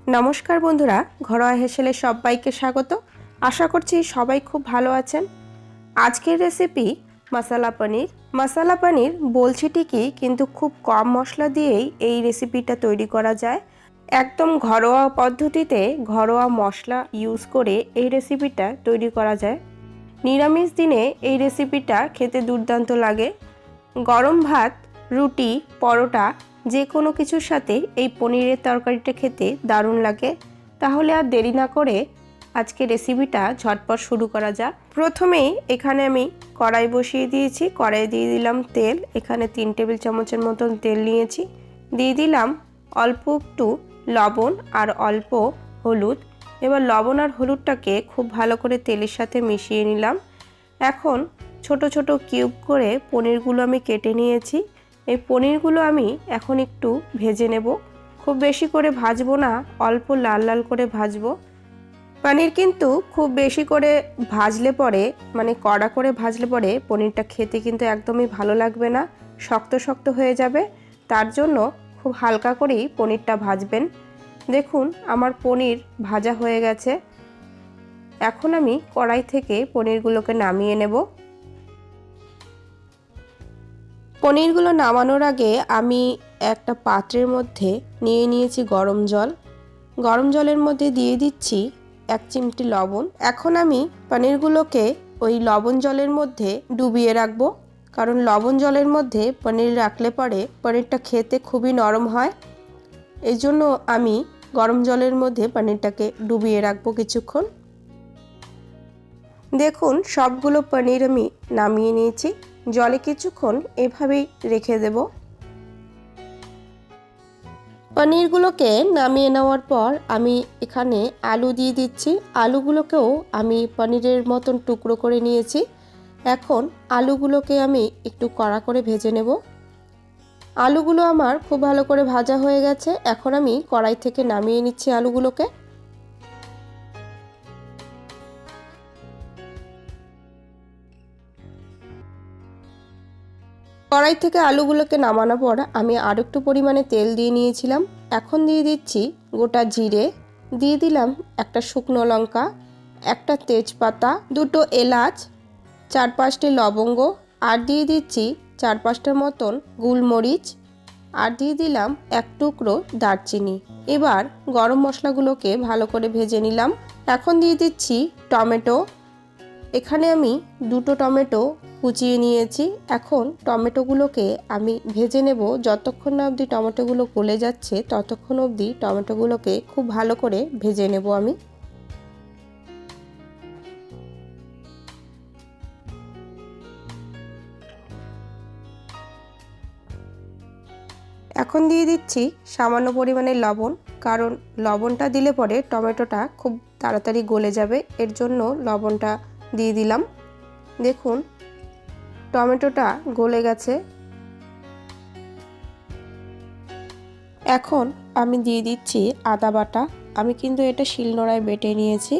নমস্কার বন্ধুরা, ঘরোয়া হেসেলে সবাইকে স্বাগত। আশা করছি সবাই খুব ভালো আছেন। আজকের রেসিপি মশলা পনির। মশলা পনির বলছি ঠিকই, কিন্তু খুব কম মশলা দিয়েই এই রেসিপিটা তৈরি করা যায়। একদম ঘরোয়া পদ্ধতিতে ঘরোয়া মশলা ইউজ করে এই রেসিপিটা তৈরি করা যায়। নিরামিষ দিনে এই রেসিপিটা খেতে দুর্দান্ত লাগে। গরম ভাত, রুটি, পরোটা যে কোনো কিছুর সাথে এই পনিরের তরকারিটা খেতে দারুণ লাগে। তাহলে আর দেরি না করে আজকে রেসিপিটা ঝটপট শুরু করা যাক। প্রথমেই এখানে আমি কড়াই বসিয়ে দিয়েছি। কড়াই দিয়ে দিলাম তেল। এখানে 3 টেবিল চামচের মতন তেল নিয়েছি। দিয়ে দিলাম অল্প একটু লবণ আর অল্প হলুদ। এবার লবণ আর হলুদটাকে খুব ভালো করে তেলের সাথে মিশিয়ে নিলাম। এখন ছোট ছোট কিউব করে পনিরগুলো আমি কেটে নিয়েছি। এই পনিরগুলো আমি এখন একটু ভেজে নেব। খুব বেশি করে ভাজবো না, অল্প লাল লাল করে ভাজবো। পনির কিন্তু খুব বেশি করে ভাজলে পরে, মানে কড়া করে ভাজলে পরে পনিরটা খেতে কিন্তু একদমই ভালো লাগবে না, শক্ত শক্ত হয়ে যাবে। তার জন্য খুব হালকা করেই পনিরটা ভাজবেন। দেখুন আমার পনির ভাজা হয়ে গেছে। এখন আমি কড়াই থেকে পনিরগুলোকে নামিয়ে নেব। পনিরগুলো নামানোর আগে আমি একটা পাত্রের মধ্যে নিয়ে নিয়েছি গরম জল। গরম জলের মধ্যে দিয়ে দিচ্ছি 1 চিমটি লবণ। এখন আমি পনিরগুলোকে ওই লবণ জলের মধ্যে ডুবিয়ে রাখবো, কারণ লবণ জলের মধ্যে পনির রাখলে পরে পনিরটা খেতে খুবই নরম হয়। এই জন্য আমি গরম জলের মধ্যে পনিরটাকে ডুবিয়ে রাখবো কিছুক্ষণ। দেখুন সবগুলো পনির আমি নামিয়ে নিয়েছি। জলে কিছুক্ষণ এভাবেই রেখে দেব। পনিরগুলোকে নামিয়ে নেওয়ার পর আমি এখানে আলু দিয়ে দিচ্ছি। আলুগুলোকেও আমি পনিরের মতন টুকরো করে নিয়েছি। এখন আলুগুলোকে আমি একটু কড়া করে ভেজে নেব। আলুগুলো আমার খুব ভালো করে ভাজা হয়ে গেছে। এখন আমি কড়াই থেকে নামিয়ে নিচ্ছি আলুগুলোকে। কড়াই থেকে আলুগুলোকে নামানোর পর আমি আর একটু পরিমাণে তেল দিয়ে নিয়েছিলাম। এখন দিয়ে দিচ্ছি গোটা জিরে, দিয়ে দিলাম একটা শুকনো লঙ্কা, একটা তেজপাতা, 2টো এলাচ, 4-5টি লবঙ্গ, আর দিয়ে দিচ্ছি 4-5টার মতন গোলমরিচ, আর দিয়ে দিলাম 1 টুকরো দারচিনি। এবার গরম মশলাগুলোকে ভালো করে ভেজে নিলাম। এখন দিয়ে দিচ্ছি টমেটো। এখানে আমি 2টো টমেটো কুচিয়ে নিয়েছি। এখন টমেটোগুলোকে আমি ভেজে নেব। যতক্ষণ না অবধি টমেটোগুলো গলে যাচ্ছে ততক্ষণ অবধি টমেটোগুলোকে খুব ভালো করে ভেজে নেব আমি। এখন দিয়ে দিচ্ছি সামান্য পরিমাণে লবণ, কারণ লবণটা দিলে পরে টমেটোটা খুব তাড়াতাড়ি গলে যাবে, এর জন্য লবণটা দিয়ে দিলাম। দেখুন টমেটোটা গলে গেছে। এখন আমি দিয়ে দিচ্ছি আদা বাটা। আমি কিন্তু এটা শিলনোড়ায় বেটে নিয়েছি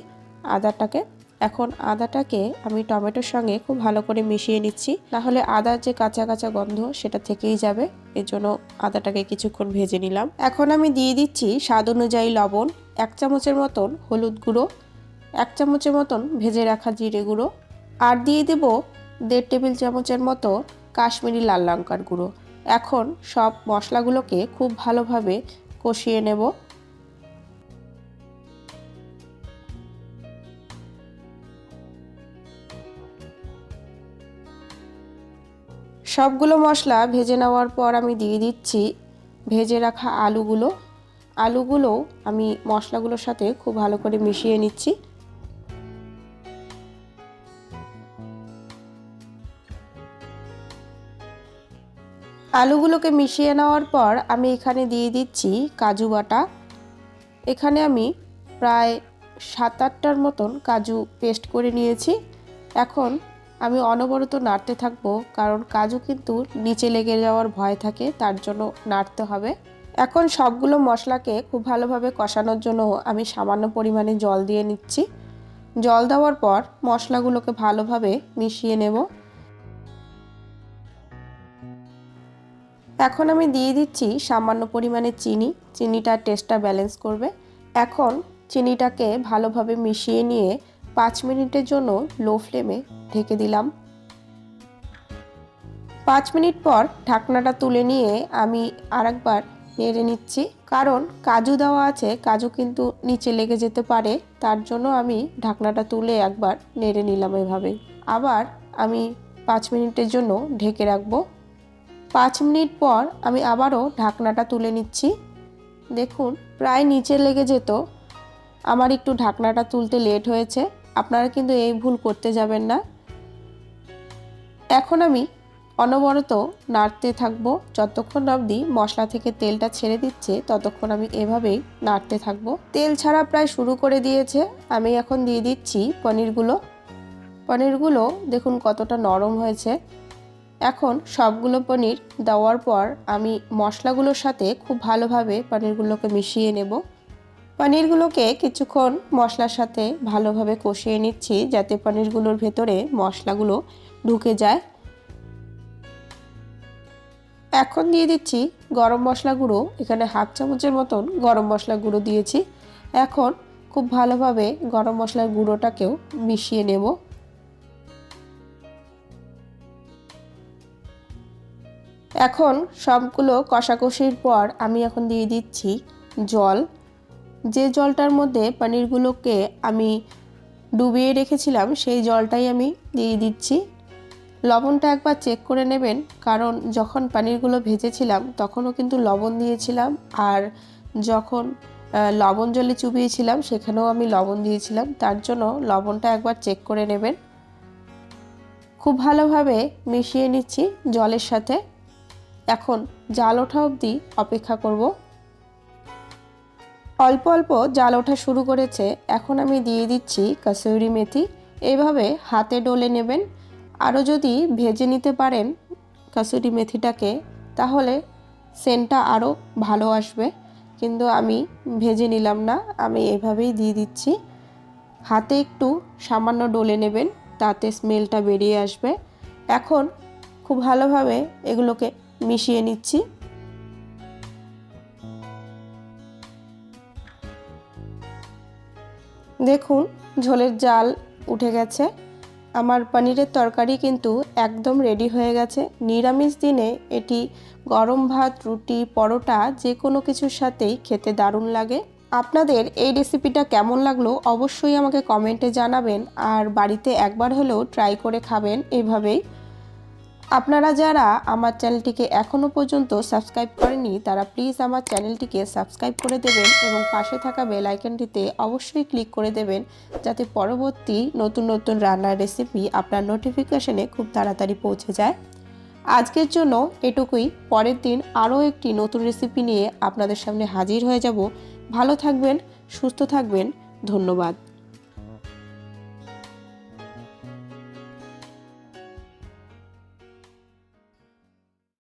আদাটাকে। এখন আদাটাকে আমি টমেটোর সঙ্গে খুব ভালো করে মিশিয়ে নিচ্ছি, নাহলে আদার যে কাঁচা কাঁচা গন্ধ সেটা থেকেই যাবে। এর জন্য আদাটাকে কিছুক্ষণ ভেজে নিলাম। এখন আমি দিয়ে দিচ্ছি স্বাদ অনুযায়ী লবণ, 1 চামচের মতন হলুদ গুঁড়ো, 1 চামচের মতন ভেজে রাখা জিরে গুঁড়ো, আর দিয়ে দেব 1.5 টেবিল চামচের মতো কাশ্মীরি লাল লঙ্কার গুঁড়ো। এখন সব মশলাগুলোকে খুব ভালোভাবে কষিয়ে নেব। সবগুলো মশলা ভেজে নেওয়ার পর আমি দিয়ে দিচ্ছি ভেজে রাখা আলুগুলো আমি মশলাগুলোর সাথে খুব ভালো করে মিশিয়ে নিচ্ছি। আলুগুলোকে মিশিয়ে নেওয়ার পর আমি এখানে দিয়ে দিচ্ছি কাজু বাটা। এখানে আমি প্রায় 7-8টার মতন কাজু পেস্ট করে নিয়েছি। এখন আমি অনবরত নাড়তে থাকবো, কারণ কাজু কিন্তু নিচে লেগে যাওয়ার ভয় থাকে, তার জন্য নাড়তে হবে। এখন সবগুলো মশলাকে খুব ভালোভাবে কষানোর জন্য আমি সামান্য পরিমাণে জল দিয়ে নিচ্ছি। জল দেওয়ার পর মশলাগুলোকে ভালোভাবে মিশিয়ে নেব। এখন আমি দিয়ে দিচ্ছি সামান্য পরিমাণে চিনি। চিনিটা টেস্টটা ব্যালেন্স করবে। এখন চিনিটাকে ভালোভাবে মিশিয়ে নিয়ে 5 মিনিটের জন্য লো ফ্লেমে ঢেকে দিলাম। 5 মিনিট পর ঢাকনাটা তুলে নিয়ে আমি আরেকবার নেড়ে নিচ্ছি, কারণ কাজু দেওয়া আছে, কাজু কিন্তু নিচে লেগে যেতে পারে, তার জন্য আমি ঢাকনাটা তুলে একবার নেড়ে নিলাম। এভাবে আবার আমি 5 মিনিটের জন্য ঢেকে রাখবো। 5 মিনিট পর আমি আবারও ঢাকনাটা তুলে নিচ্ছি। দেখুন প্রায় নিচে লেগে যেত, আমার একটু ঢাকনাটা তুলতে লেট হয়েছে, আপনারা কিন্তু এই ভুল করতে যাবেন না। এখন আমি অনবরত নাড়তে থাকবো, যতক্ষণ অবধি মশলা থেকে তেলটা ছেড়ে দিচ্ছে ততক্ষণ আমি এভাবেই নাড়তে থাকবো। তেল ছাড়া প্রায় শুরু করে দিয়েছে। আমি এখন দিয়ে দিচ্ছি পনিরগুলো দেখুন কতটা নরম হয়েছে। এখন সবগুলো পনির দেওয়ার পর আমি মশলাগুলোর সাথে খুব ভালোভাবে পনিরগুলোকে মিশিয়ে নেব। পনিরগুলোকে কিছুক্ষণ মশলার সাথে ভালোভাবে কষিয়ে নিচ্ছি, যাতে পনিরগুলোর ভেতরে মশলাগুলো ঢুকে যায়। এখন দিয়ে দিচ্ছি গরম মশলা গুঁড়ো, এখানে হাফ চামচের মতন গরম মশলা গুঁড়ো দিয়েছি। এখন খুব ভালোভাবে গরম মশলার গুঁড়োটাকেও মিশিয়ে নেব। এখন সবগুলো কষাকষির পর আমি এখন দিয়ে দিচ্ছি জল। যে জলটার মধ্যে পনিরগুলোকে আমি ডুবিয়ে রেখেছিলাম সেই জলটাই আমি দিয়ে দিচ্ছি। লবণটা একবার চেক করে নেবেন, কারণ যখন পনিরগুলো ভেজেছিলাম তখনও কিন্তু লবণ দিয়েছিলাম, আর যখন লবণ জলে চুবিয়েছিলাম সেখানেও আমি লবণ দিয়েছিলাম, তার জন্য লবণটা একবার চেক করে নেবেন। খুব ভালোভাবে মিশিয়ে নিচ্ছি জলের সাথে। এখন জাল ওঠা অবধি অপেক্ষা করব। অল্প অল্প জাল ওঠা শুরু করেছে। এখন আমি দিয়ে দিচ্ছি কাসুরি মেথি। এইভাবে হাতে ডলে নেবেন। আরও যদি ভেজে নিতে পারেন কাসুরি মেথিটাকে, তাহলে সেন্টটা আরও ভালো আসবে, কিন্তু আমি ভেজে নিলাম না, আমি এভাবেই দিয়ে দিচ্ছি। হাতে একটু সামান্য ডলে নেবেন, তাতে স্মেলটা বেরিয়ে আসবে। এখন খুব ভালোভাবে এগুলোকে মিশিয়ে নিচ্ছি। দেখুন ঝোলের জাল উঠে গেছে। আমার পনিরের তরকারি কিন্তু একদম রেডি হয়ে গেছে। নিরামিষ দিনে এটি গরম ভাত, রুটি, পরোটা যে কোনো কিছুর সাথেই খেতে দারুণ লাগে। আপনাদের এই রেসিপিটা কেমন লাগলো অবশ্যই আমাকে কমেন্টে জানাবেন, আর বাড়িতে একবার হলেও ট্রাই করে খাবেন এভাবেই। আপনারা যারা আমার চ্যানেলটিকে এখনও পর্যন্ত সাবস্ক্রাইব করেননি তারা প্লিজ আমার চ্যানেলটিকে সাবস্ক্রাইব করে দেবেন এবং পাশে থাকা বেল আইকনটিতে অবশ্যই ক্লিক করে দেবেন, যাতে পরবর্তী নতুন নতুন রান্নার রেসিপি আপনার নোটিফিকেশনে খুব তাড়াতাড়ি পৌঁছে যায়। আজকের জন্য এটুকুই। পরের দিন আরও একটি নতুন রেসিপি নিয়ে আপনাদের সামনে হাজির হয়ে যাব। ভালো থাকবেন, সুস্থ থাকবেন। ধন্যবাদ।